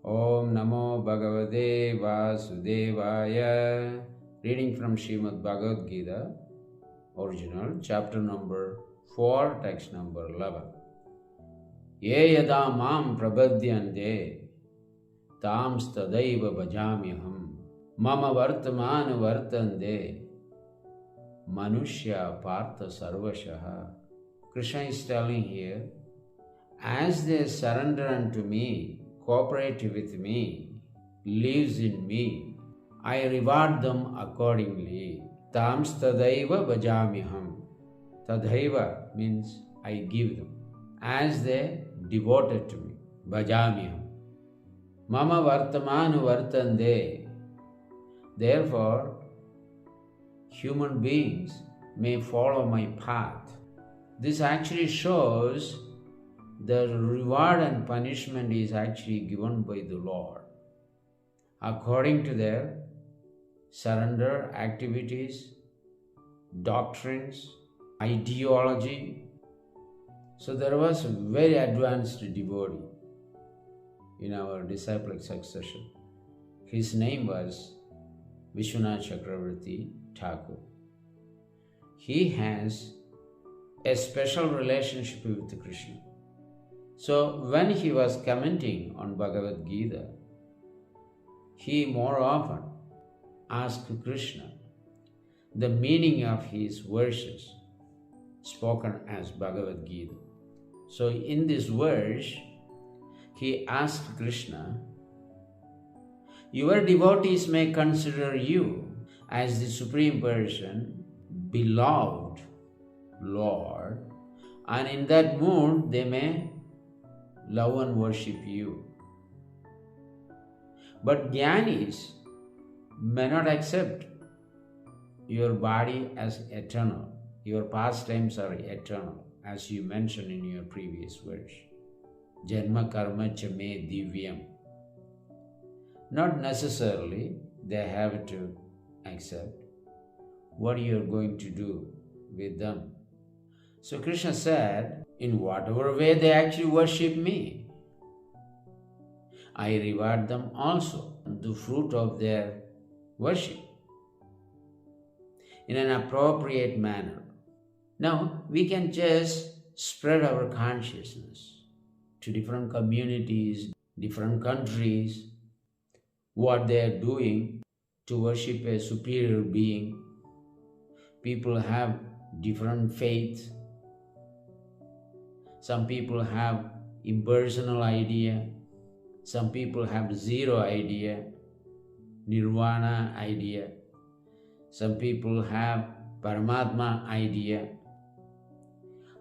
Om Namo Bhagavate Vasudevaya. Reading from Srimad Bhagavad Gita, original, chapter number 4, text number 11. Ye yada mam prabhadyante tams tadaiva bhajamyaham mama vartamana vartande manushya partha sarvashaha. Krishna is telling here, as they surrender unto me, cooperate with me, lives in me, I reward them accordingly. Tams tadaiva bhajamyaham. Tadaiva means I give them. As they devoted to me, bhajamyaham. Mama vartamanu vartande. Therefore, human beings may follow my path. This actually shows the reward and punishment is actually given by the Lord according to their surrender activities, doctrines, ideology. So there was a very advanced devotee in our disciplic succession. His name was Vishwanath Chakravarti Thakur. He has a special relationship with Krishna. So when he was commenting on Bhagavad Gita, he more often asked Krishna the meaning of his verses spoken as Bhagavad Gita. So in this verse, he asked Krishna, your devotees may consider you as the Supreme Person, beloved Lord, and in that mood they may love and worship you. But Jnanis may not accept your body as eternal. Your pastimes are eternal, as you mentioned in your previous verse. Janma karma cha me divyam. Not necessarily they have to accept what you are going to do with them. So Krishna said, in whatever way they actually worship me, I reward them also, the fruit of their worship, in an appropriate manner. Now, we can just spread our consciousness to different communities, different countries, what they are doing to worship a superior being. People have different faiths. Some people have impersonal idea. Some people have zero idea, nirvana idea. Some people have Paramatma idea.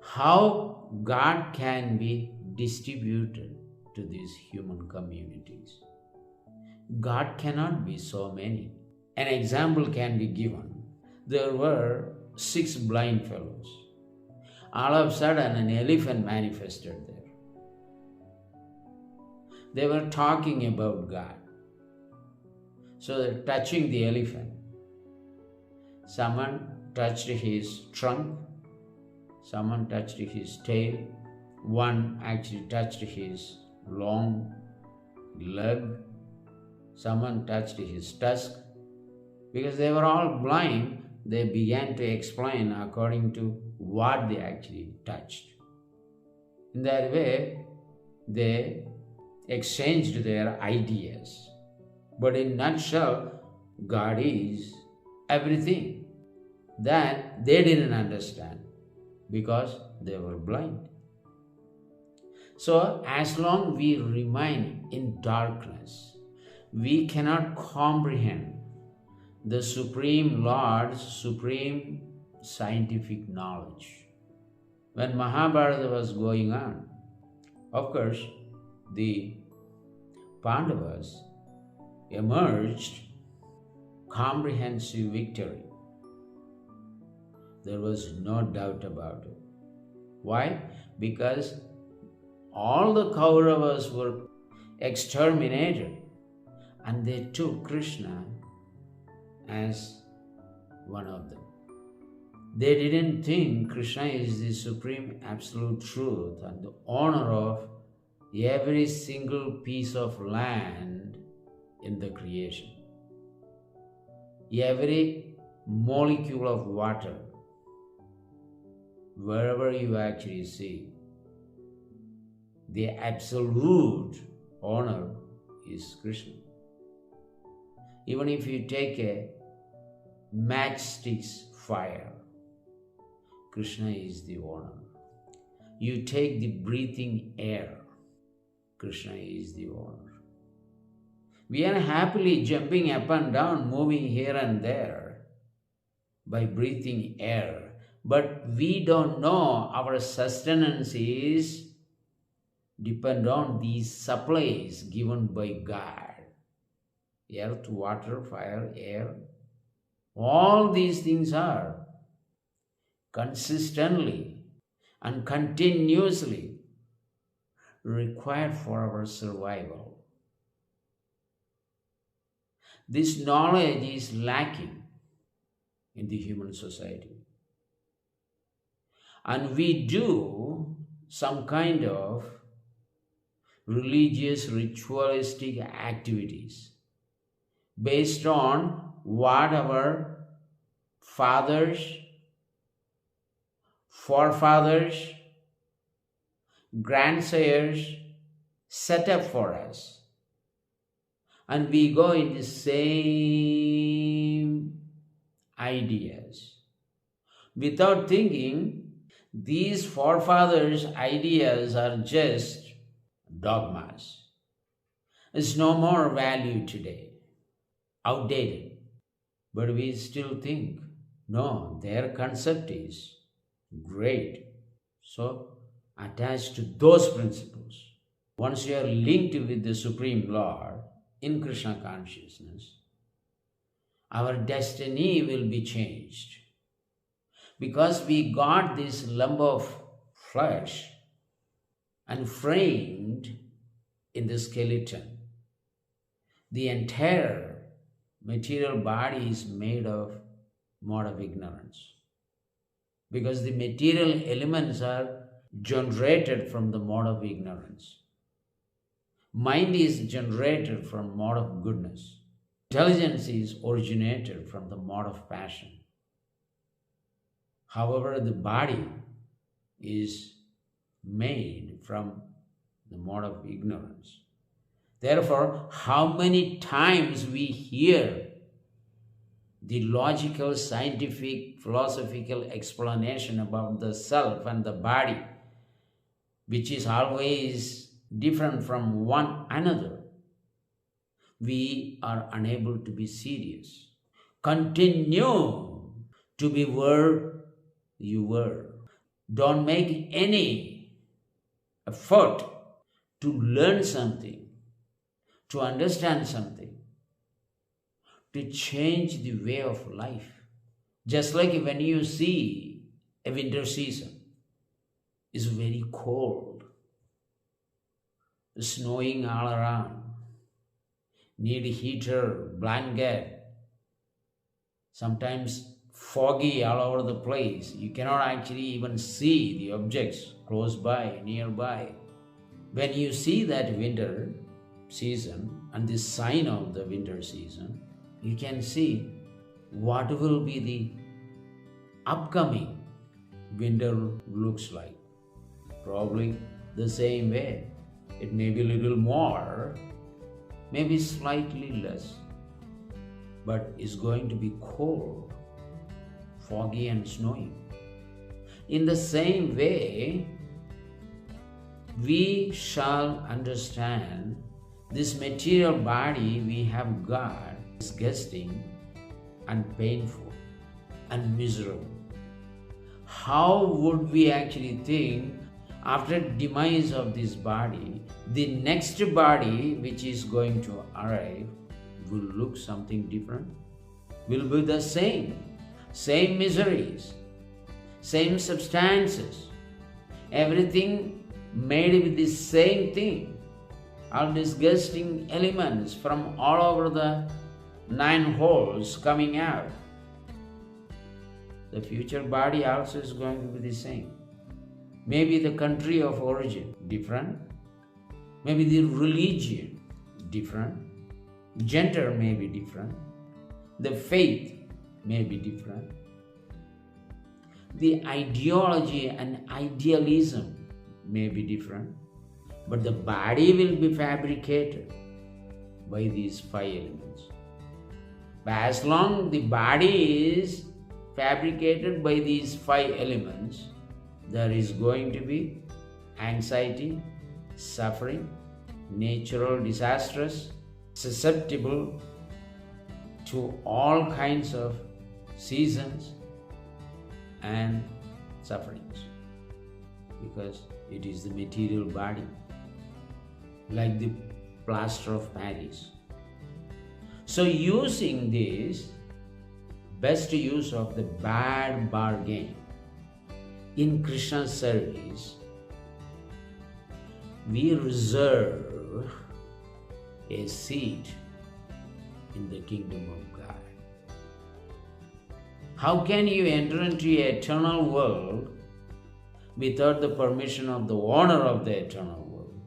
How God can be distributed to these human communities? God cannot be so many. An example can be given. There were 6 blind fellows. All of a sudden, an elephant manifested there. They were talking about God. So they're touching the elephant. Someone touched his trunk. Someone touched his tail. One actually touched his long leg. Someone touched his tusk. Because they were all blind, they began to explain according to what they actually touched. In that way, they exchanged their ideas. But in a nutshell, God is everything. That they didn't understand because they were blind. So as long we remain in darkness, we cannot comprehend the Supreme Lord's supreme scientific knowledge. When Mahabharata was going on, of course, the Pandavas emerged comprehensive victory. There was no doubt about it. Why? Because all the Kauravas were exterminated and they took Krishna as one of them. They didn't think Krishna is the supreme absolute truth and the owner of every single piece of land in the creation, every molecule of water, wherever you actually see, the absolute owner is Krishna. Even if you take a matchstick's fire, Krishna is the owner. You take the breathing air, Krishna is the owner. We are happily jumping up and down, moving here and there by breathing air, but we don't know our sustenance is depend on these supplies given by God. Earth, water, fire, air, all these things are consistently and continuously required for our survival. This knowledge is lacking in the human society. And we do some kind of religious, ritualistic activities based on what our fathers, forefathers, grandsires set up for us. And we go in the same ideas without thinking these forefathers' ideas are just dogmas. It's no more value today, outdated. But we still think, no, their concept is great. So, attached to those principles, once you are linked with the Supreme Lord in Krishna consciousness, our destiny will be changed. Because we got this lump of flesh and framed in the skeleton. The entire material body is made of mode of ignorance. Because the material elements are generated from the mode of ignorance. Mind is generated from mode of goodness. Intelligence is originated from the mode of passion. However, the body is made from the mode of ignorance. Therefore, how many times we hear the logical, scientific, philosophical explanation about the self and the body, which is always different from one another, we are unable to be serious. Continue to be where you were. Don't make any effort to learn something, to understand something, to change the way of life. Just like when you see a winter season, it's very cold, snowing all around, need heater, blanket, sometimes foggy all over the place. You cannot actually even see the objects close by, nearby. When you see that winter season and the sign of the winter season, you can see what will be the upcoming winter looks like. Probably the same way. It may be a little more, maybe slightly less, but it's going to be cold, foggy and snowy. In the same way, we shall understand this material body we have got is disgusting and painful and miserable. How would we actually think after demise of this body, the next body which is going to arrive will look something different? Will be the same miseries, same substances, everything made with the same thing, all disgusting elements from all over the 9 holes coming out. The future body also is going to be the same. Maybe the country of origin different, Maybe the religion different, gender may be different, the faith may be different, the ideology and idealism may be different, but the body will be fabricated by these five elements. But as long the body is fabricated by these five elements, there is going to be anxiety, suffering, natural disasters, susceptible to all kinds of seasons and sufferings, because it is the material body, like the plaster of Paris. So using this, best use of the bad bargain in Krishna's service, we reserve a seat in the kingdom of God. How can you enter into an eternal world without the permission of the owner of the eternal world?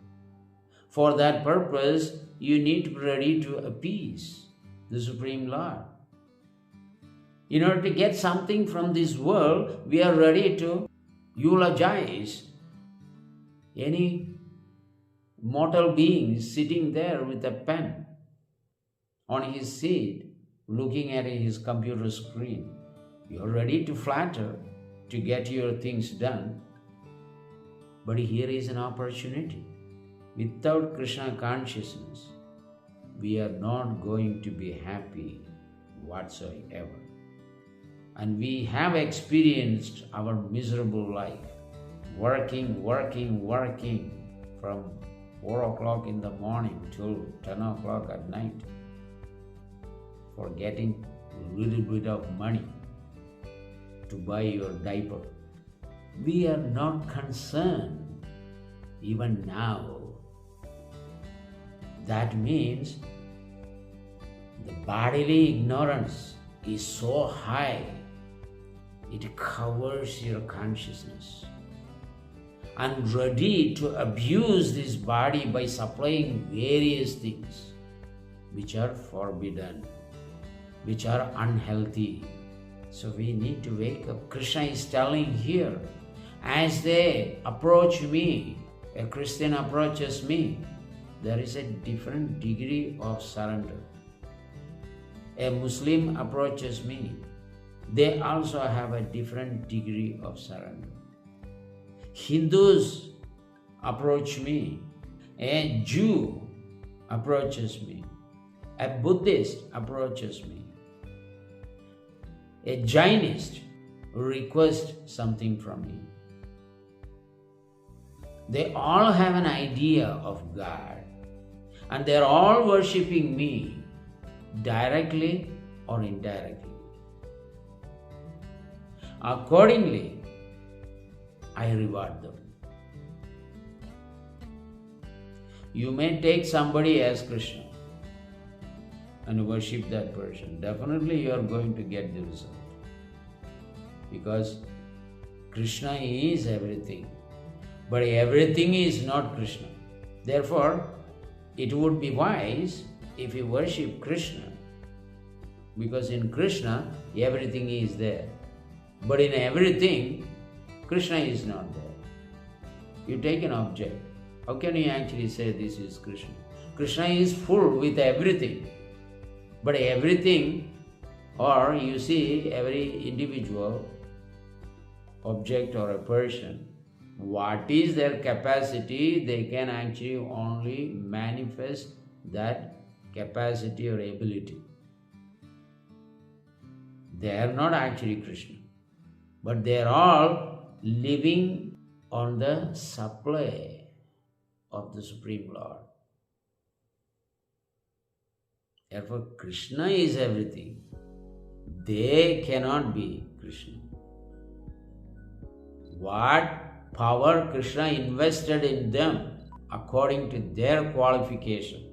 For that purpose, you need to be ready to appease the Supreme Lord. In order to get something from this world, we are ready to eulogize any mortal being sitting there with a pen on his seat, looking at his computer screen. You're ready to flatter to get your things done. But here is an opportunity. Without Krishna consciousness, we are not going to be happy whatsoever. And we have experienced our miserable life, working from 4 o'clock in the morning till 10 o'clock at night for getting a little bit of money to buy your diaper. We are not concerned even now. That means the bodily ignorance is so high, it covers your consciousness, and ready to abuse this body by supplying various things which are forbidden, which are unhealthy. So we need to wake up. Krishna is telling here, as they approach me, a Christian approaches me, there is a different degree of surrender. A Muslim approaches me, they also have a different degree of surrender. Hindus approach me, a Jew approaches me, a Buddhist approaches me, a Jainist requests something from me. They all have an idea of God, and they are all worshipping me directly or indirectly. Accordingly, I reward them. You may take somebody as Krishna and worship that person. Definitely you are going to get the result, because Krishna is everything, but everything is not Krishna. Therefore, it would be wise if you worship Krishna, because in Krishna everything is there, but in everything Krishna is not there. You take an object, how can you actually say this is Krishna? Krishna is full with everything, but everything, or you see every individual object or a person, what is their capacity, they can actually only manifest that capacity or ability. They are not actually Krishna, but they are all living on the supply of the Supreme Lord. Therefore, Krishna is everything. They cannot be Krishna. What power Krishna invested in them according to their qualification,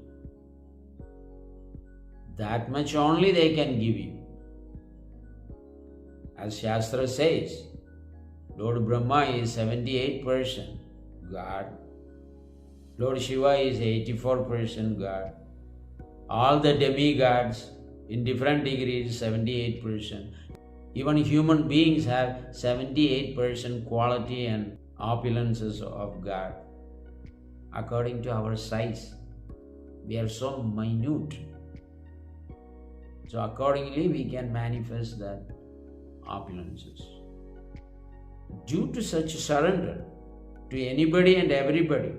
that much only they can give you. As Shastra says, Lord Brahma is 78% God, Lord Shiva is 84% God. All the demigods in different degrees, 78%. Even human beings have 78% quality and opulences of God. According to our size, we are so minute. So accordingly, we can manifest that opulences. Due to such surrender to anybody and everybody,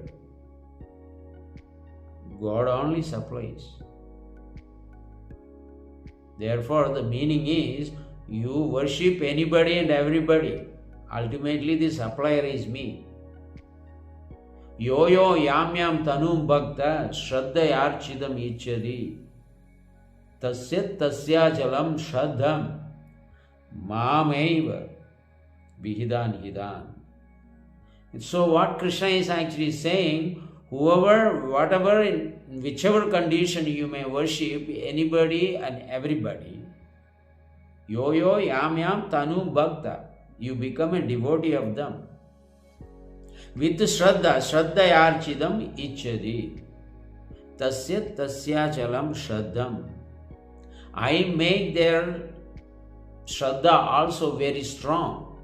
God only supplies. Therefore, the meaning is, you worship anybody and everybody. Ultimately, the supplier is me. Yo yo yamyam tanum bhakta shraddhayarchidam ichchadi tasya tasya jalam shraddham mameva vihidan hidan. So what Krishna is actually saying, whoever, whatever, in whichever condition you may worship anybody and everybody, yo yo yam yam tanu bhakta, you become a devotee of them. With shraddha, shraddhayarchidam ichchadi tasya tasya chalam shraddham. I make their shraddha also very strong,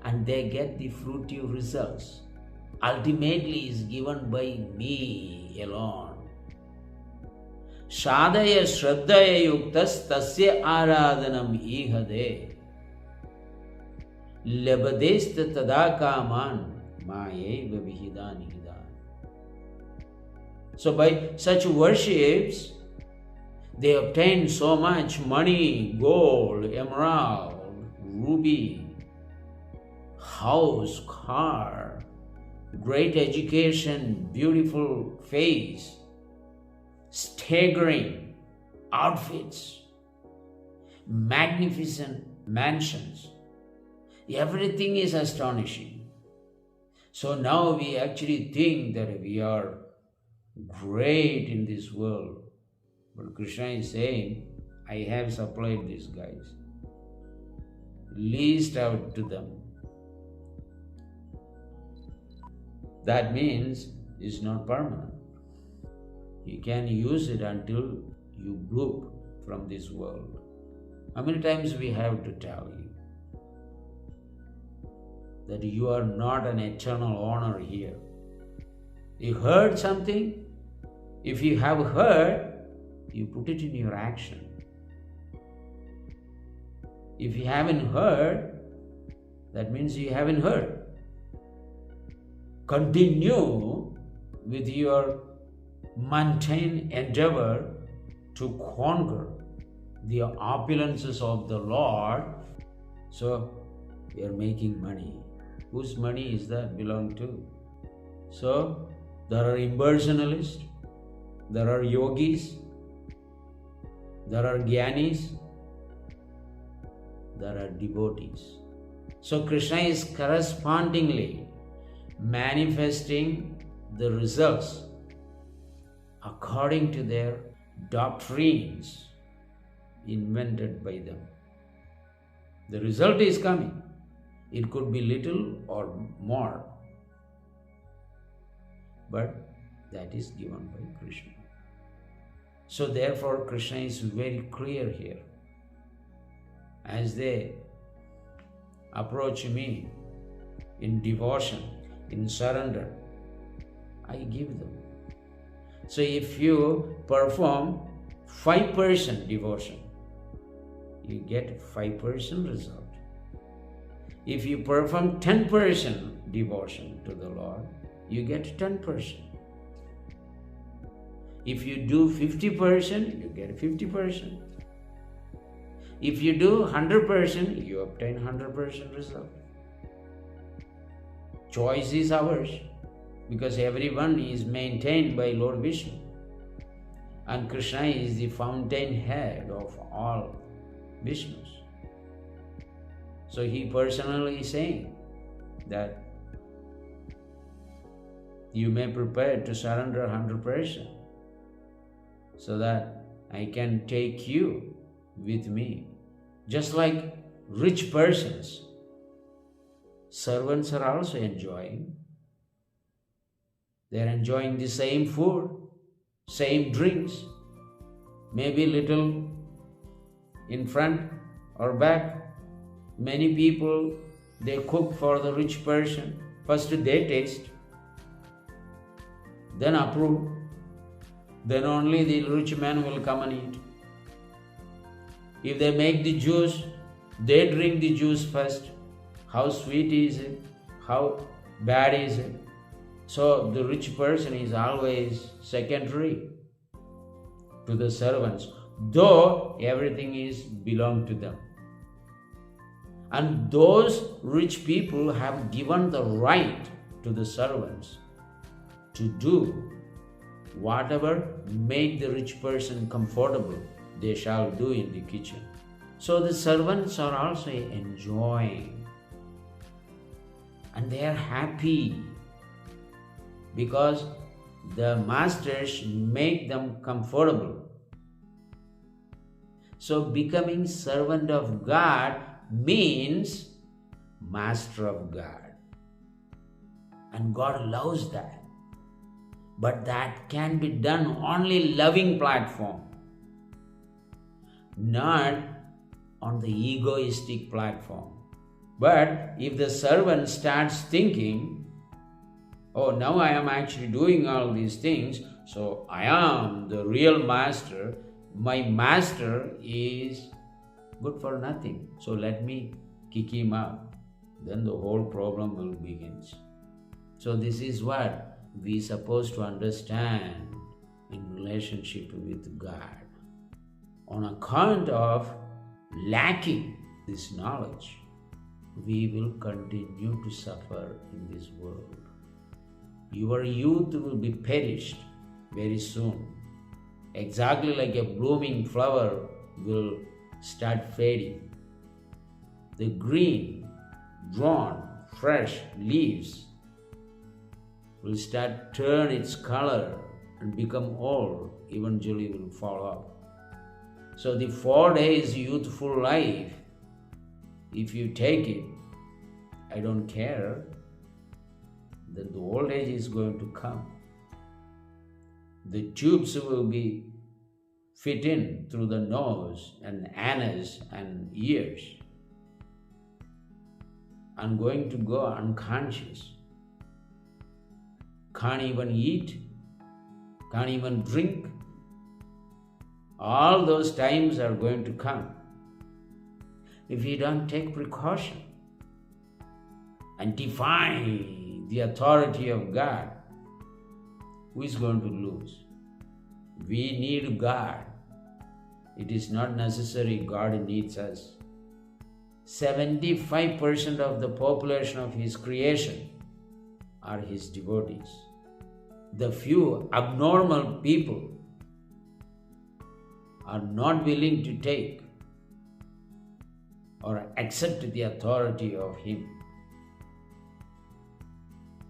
and they get the fruitive results. Ultimately is given by me alone. Shadaya shraddhaya yuktas tasya aradhanam ihade labadesta tada kaman mayeva vihidan hidan. So by such worships, they obtain so much money, gold, emerald, ruby, house, car, great education, beautiful face, staggering outfits, magnificent mansions. Everything is astonishing. So now we actually think that we are great in this world. But Krishna is saying, I have supplied these guys. Least out to them. That means it's not permanent. You can use it until you bloop from this world. How many times we have to tell you that you are not an eternal owner here? You heard something? If you have heard, you put it in your action. If you haven't heard, that means you haven't heard. Continue with your mundane endeavor to conquer the opulences of the Lord. So you are making money. Whose money is that belong to? So there are impersonalists, there are yogis, there are jnanis, there are devotees. So Krishna is correspondingly manifesting the results according to their doctrines invented by them. The result is coming. It could be little or more, but that is given by Krishna. So therefore Krishna is very clear here. As they approach me in devotion, in surrender, I give them. So if you perform 5% devotion, you get 5% result. If you perform 10% devotion to the Lord, you get 10%. If you do 50%, you get 50%. If you do 100%, you obtain 100% result. Choice is ours, because everyone is maintained by Lord Vishnu. And Krishna is the fountainhead of all Vishnus. So he personally is saying that you may prepare to surrender 100% so that I can take you with me. Just like rich persons, servants are also enjoying. They're enjoying the same food, same drinks, maybe little in front or back. Many people, they cook for the rich person. First they taste, then approve. Then only the rich man will come and eat. If they make the juice, they drink the juice first. How sweet is it? How bad is it? So the rich person is always secondary to the servants, though everything is belong to them. And those rich people have given the right to the servants to do whatever make the rich person comfortable, they shall do in the kitchen. So the servants are also enjoying and they are happy because the masters make them comfortable. So becoming servant of God means master of God. And God loves that. But that can be done only loving platform, not on the egoistic platform. But if the servant starts thinking, oh, now I am actually doing all these things, so I am the real master, my master is good for nothing, so let me kick him out, then the whole problem will begin. So this is what we are supposed to understand in relationship with God. On account of lacking this knowledge, we will continue to suffer in this world. Your youth will be perished very soon. Exactly like a blooming flower will start fading. The green, drawn, fresh leaves will start turn its color and become old, eventually will fall off. So the 4 days youthful life, if you take it, I don't care, then the old age is going to come. The tubes will be fit in through the nose and anus and ears and going to go unconscious. Can't even eat, can't even drink. All those times are going to come. If you don't take precaution and defy the authority of God, who is going to lose? We need God. It is not necessary God needs us. 75% of the population of His creation are His devotees. The few abnormal people are not willing to take or accept the authority of Him.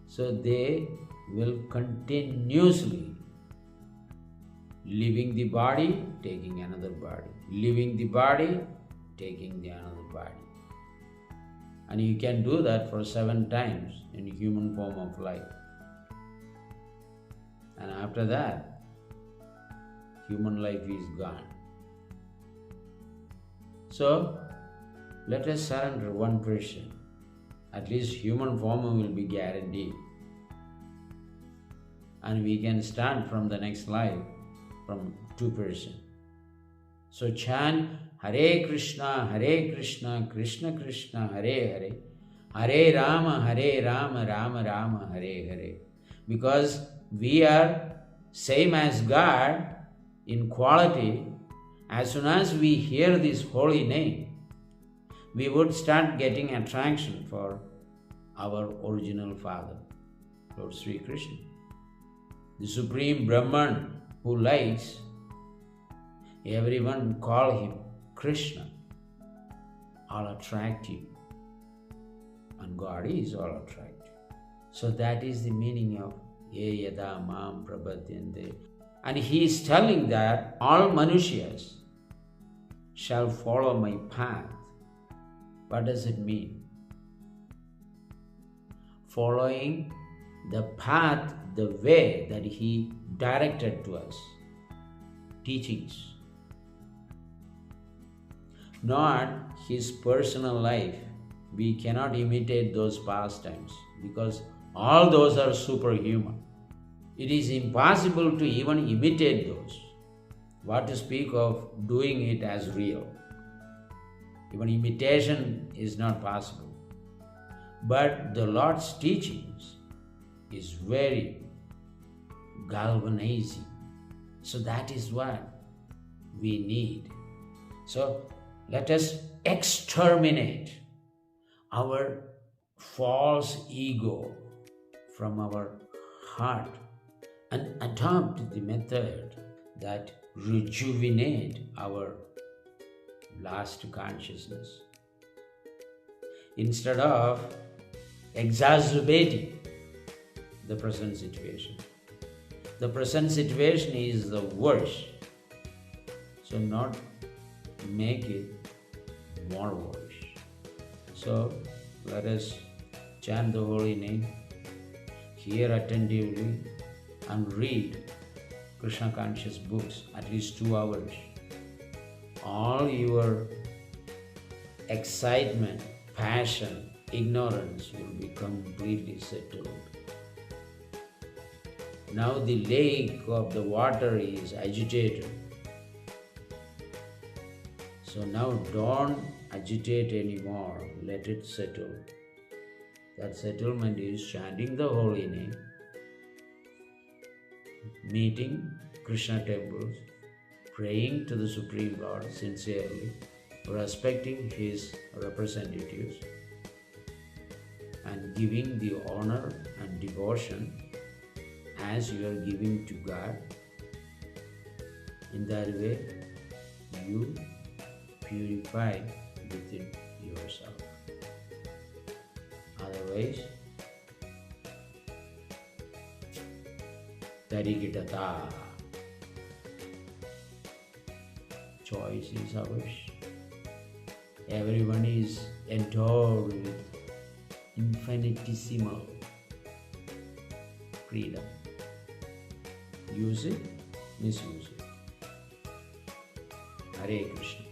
So they will continuously leaving the body, taking another body, leaving the body, taking the another body. And you can do that for 7 times in human form of life. And after that, human life is gone. So, let us surrender 1%. At least human form will be guaranteed. And we can start from the next life from 2%. So chant Hare Krishna, Krishna Krishna, Hare Hare, Rama, Rama Rama, Hare Hare. Because we are same as God in quality. As soon as we hear this holy name, we would start getting attraction for our original Father, Lord Sri Krishna. The Supreme Brahman who likes, everyone call him Krishna, all attractive. And God is all attractive. So that is the meaning of Ye Yada Mam Prabhadyante. And he is telling that all Manushyas shall follow my path. What does it mean? Following the path the way that He directed to us, teachings, not His personal life. We cannot imitate those pastimes because all those are superhuman. It is impossible to even imitate those. What to speak of doing it as real? Even imitation is not possible. But the Lord's teachings is very galvanizing. So that is what we need. So let us exterminate our false ego from our heart and adopt the method that rejuvenate our lost consciousness. Instead of exacerbating the present situation. The present situation is the worst. So not make it more worse. So let us chant the holy name, hear attentively, and read Krishna conscious books at least 2 hours. All your excitement, passion, ignorance will be completely settled. Now the lake of the water is agitated. So now don't agitate anymore, let it settle. That settlement is chanting the holy name, meeting Krishna temples, praying to the Supreme Lord sincerely, respecting His representatives, and giving the honor and devotion as you are giving to God. In that way, you purify within yourself. Otherwise, tarikitata. Choice is ours. Everyone is endowed with infinitesimal freedom. Use it, misuse it. Hare Krishna.